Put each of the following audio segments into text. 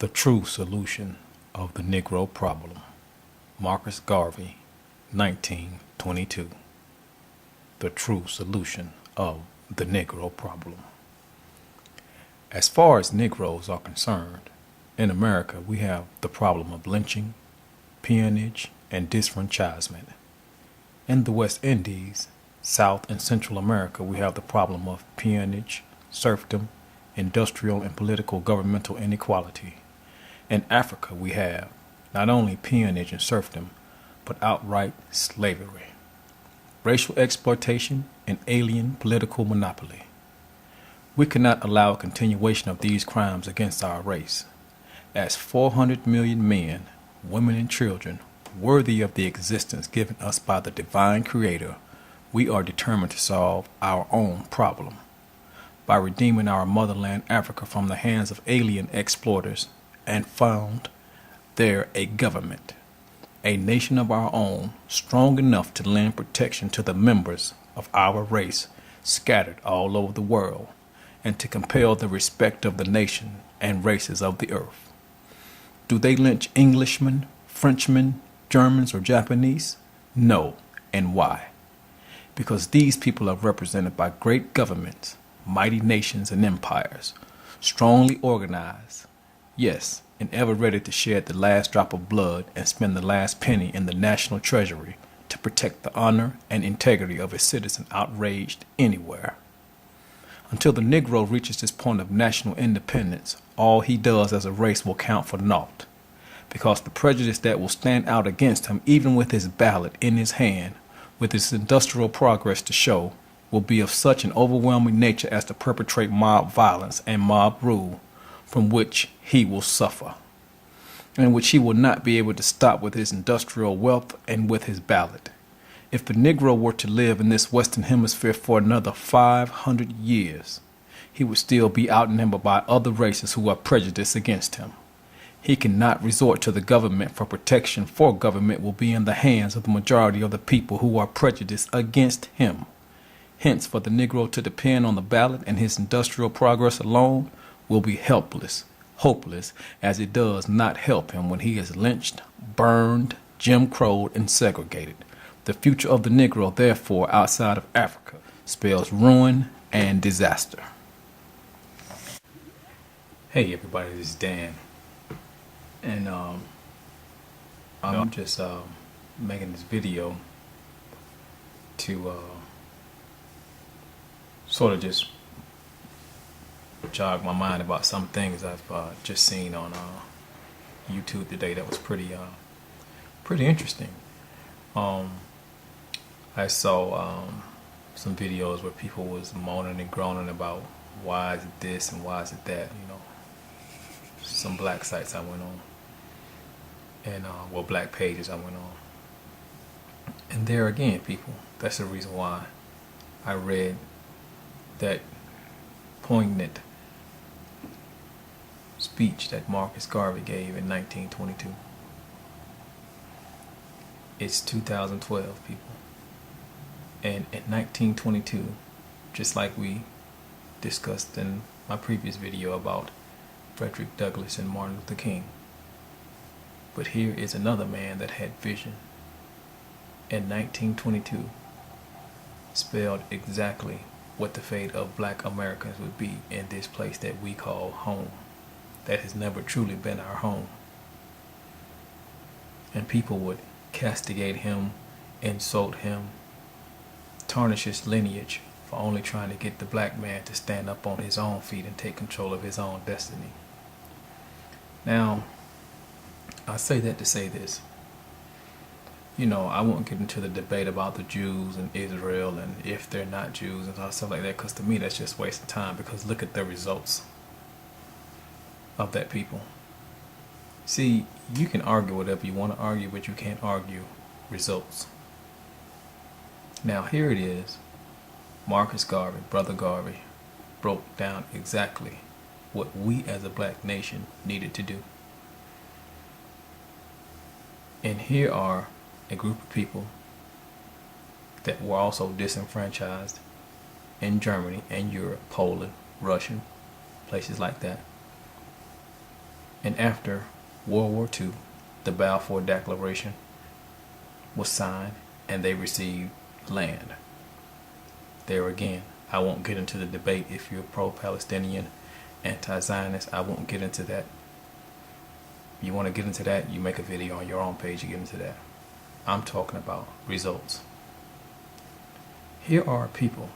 The True Solution of the Negro Problem. Marcus Garvey, 1922. The True Solution of the Negro Problem. As far as Negroes are concerned, in America we have the problem of lynching, peonage, and disfranchisement. In the West Indies, South and Central America, we have the problem of peonage, serfdom, industrial and political governmental inequality. In Africa, we have not only peonage and serfdom, but outright slavery, racial exploitation, and alien political monopoly. We cannot allow a continuation of these crimes against our race, as 400 million men, women, and children, worthy of the existence given us by the divine Creator, we are determined to solve our own problem by redeeming our motherland Africa from the hands of alien exploiters and found there a government, a nation of our own, strong enough to lend protection to the members of our race scattered all over the world, and to compel the respect of the nation and races of the earth. Do they lynch Englishmen, Frenchmen, Germans, or Japanese? No. And why? Because these people are represented by great governments, mighty nations and empires, strongly organized, yes, and ever ready to shed the last drop of blood and spend the last penny in the national treasury to protect the honor and integrity of a citizen outraged anywhere. Until the Negro reaches this point of national independence, all he does as a race will count for naught, because the prejudice that will stand out against him, even with his ballot in his hand, with his industrial progress to show, will be of such an overwhelming nature as to perpetrate mob violence and mob rule, from which he will suffer, and which he will not be able to stop with his industrial wealth and with his ballot. If the Negro were to live in this Western Hemisphere for another 500 years, he would still be outnumbered by other races who are prejudiced against him. He cannot resort to the government for protection, for government will be in the hands of the majority of the people who are prejudiced against him. Hence, for the Negro to depend on the ballot and his industrial progress alone will be helpless, hopeless, as it does not help him when he is lynched, burned, Jim Crowed, and segregated. The future of the Negro, therefore, outside of Africa, spells ruin and disaster. Hey everybody, this is Dan. And I'm just making this video to sort of just jog my mind about some things I've just seen on YouTube today that was pretty interesting. I saw some videos where people was moaning and groaning about why is it this and why is it that, some black sites I went on, and black pages I went on, and there again, people, that's the reason why I read that poignant speech that Marcus Garvey gave in 1922. It's 2012, people, and in 1922, just like we discussed in my previous video about Frederick Douglass and Martin Luther King, but here is another man that had vision. In 1922, spelled exactly what the fate of black Americans would be in this place that we call home, that has never truly been our home. And people would castigate him, insult him, tarnish his lineage for only trying to get the black man to stand up on his own feet and take control of his own destiny. Now, I say that to say this. I won't get into the debate about the Jews and Israel and if they're not Jews and stuff like that, because to me that's just wasting time, because look at the results of that people. See, you can argue whatever you want to argue, but you can't argue results. Now here it is. Marcus Garvey, Brother Garvey, broke down exactly what we as a black nation needed to do. And here are a group of people that were also disenfranchised in Germany and Europe, Poland, Russia, places like that. And after World War II, the Balfour Declaration was signed and they received land. There again, I won't get into the debate if you're pro-Palestinian, anti-Zionist. I won't get into that. You want to get into that, you make a video on your own page, you get into that. I'm talking about results. Here are people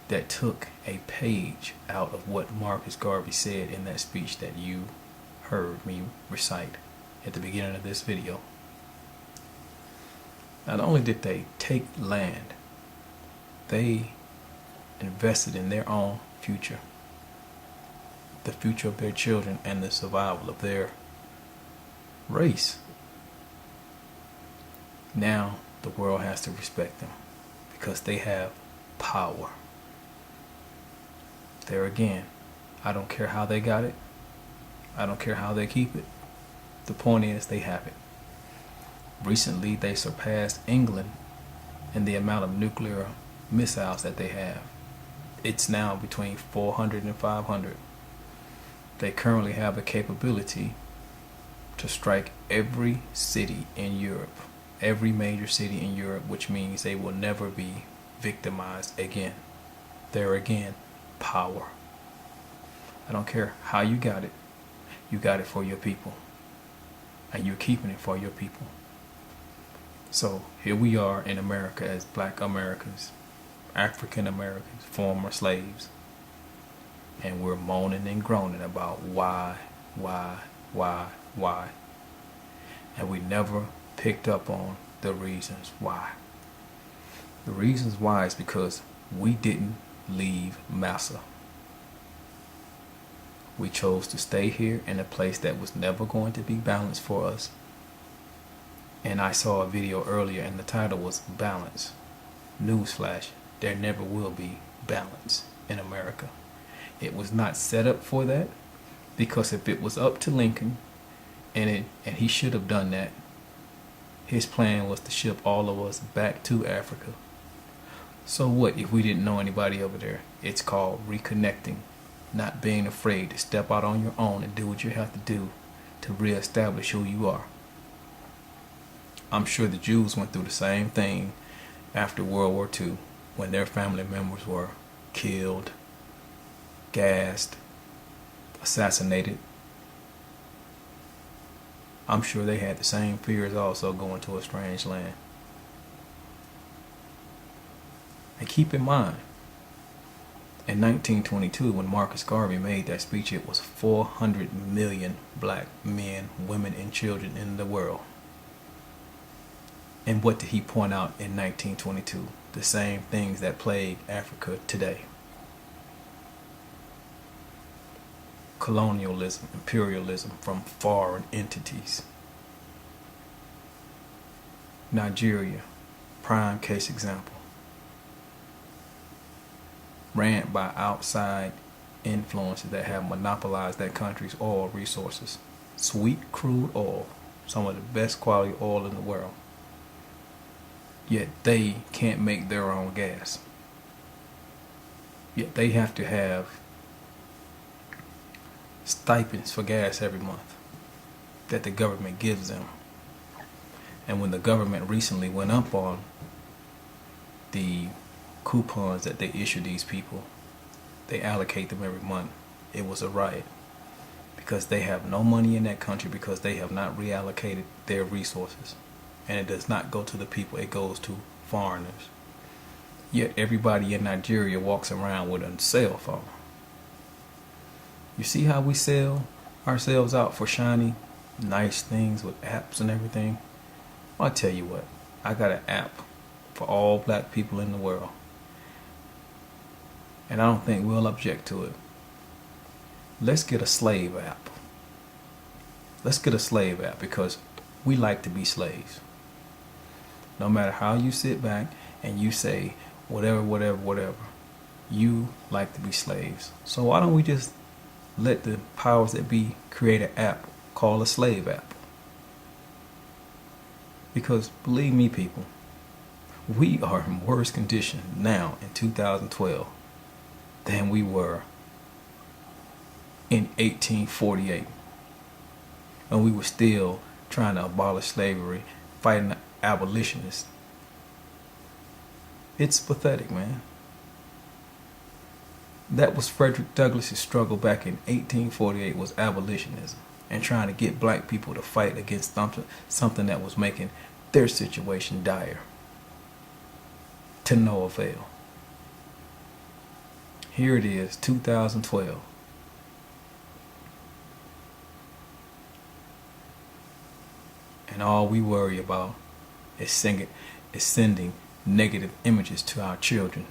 that took a page out of what Marcus Garvey said in that speech that you heard me recite at the beginning of this video. Not only did they take land, they invested in their own future, the future of their children and the survival of their race. Now the world has to respect them because they have power. There again, I don't care how they got it. I don't care how they keep it. The point is they have it. Recently they surpassed England in the amount of nuclear missiles that they have. It's now between 400 and 500. They currently have a capability to strike every city in Europe, every major city in Europe, which means they will never be victimized again. There again, power. I don't care how you got it for your people, and you're keeping it for your people. So here we are in America as Black Americans, African Americans, former slaves, and we're moaning and groaning about why, and we never picked up on the reasons why. The reasons why is because we didn't leave Massa. We chose to stay here in a place that was never going to be balanced for us. And I saw a video earlier and the title was Balance. Newsflash, there never will be balance in America. It was not set up for that, because if it was up to Lincoln, and he should have done that, his plan was to ship all of us back to Africa. So what if we didn't know anybody over there? It's called reconnecting, not being afraid to step out on your own and do what you have to do to reestablish who you are. I'm sure the Jews went through the same thing after World War II, when their family members were killed, gassed, assassinated. I'm sure they had the same fears also going to a strange land. And keep in mind, in 1922, when Marcus Garvey made that speech, it was 400 million black men, women, and children in the world. And what did he point out in 1922? The same things that plague Africa today. Colonialism, imperialism from foreign entities. Nigeria, prime case example. Ran by outside influences that have monopolized that country's oil resources. Sweet crude oil, some of the best quality oil in the world. Yet they can't make their own gas. Yet they have to have stipends for gas every month that the government gives them. And when the government recently went up on the coupons that they issue these people, they allocate them every month, it was a riot, because they have no money in that country, because they have not reallocated their resources, and it does not go to the people, it goes to foreigners. Yet everybody in Nigeria walks around with a cell phone. You see how we sell ourselves out for shiny, nice things with apps and everything? Well, I'll tell you what, I got an app for all black people in the world, and I don't think we'll object to it. Let's get a slave app. Let's get a slave app, because we like to be slaves. No matter how you sit back and you say whatever, you like to be slaves. So why don't we just let the powers that be create an app called a slave app? Because believe me, people, we are in worse condition now in 2012 than we were in 1848. when we were still trying to abolish slavery, fighting the abolitionists. It's pathetic, man. That was Frederick Douglass's struggle back in 1848, was abolitionism, and trying to get black people to fight against something that was making their situation dire. To no avail. Here it is, 2012. And all we worry about is sending negative images to our children,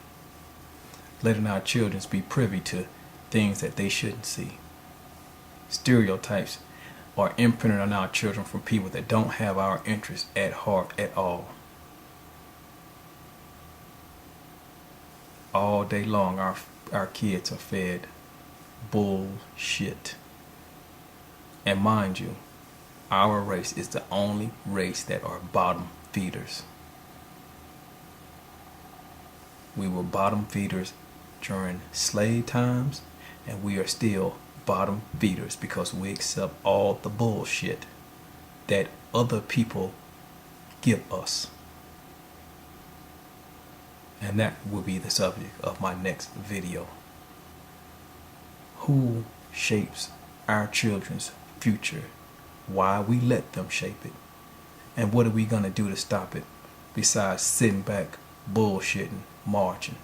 letting our children be privy to things that they shouldn't see. Stereotypes are imprinted on our children from people that don't have our interests at heart at all. All day long, our kids are fed bullshit. And mind you, our race is the only race that are bottom feeders. We were bottom feeders during slave times, and we are still bottom feeders because we accept all the bullshit that other people give us. And that will be the subject of my next video. Who shapes our children's future? Why we let them shape it? And what are we going to do to stop it besides sitting back, bullshitting, marching?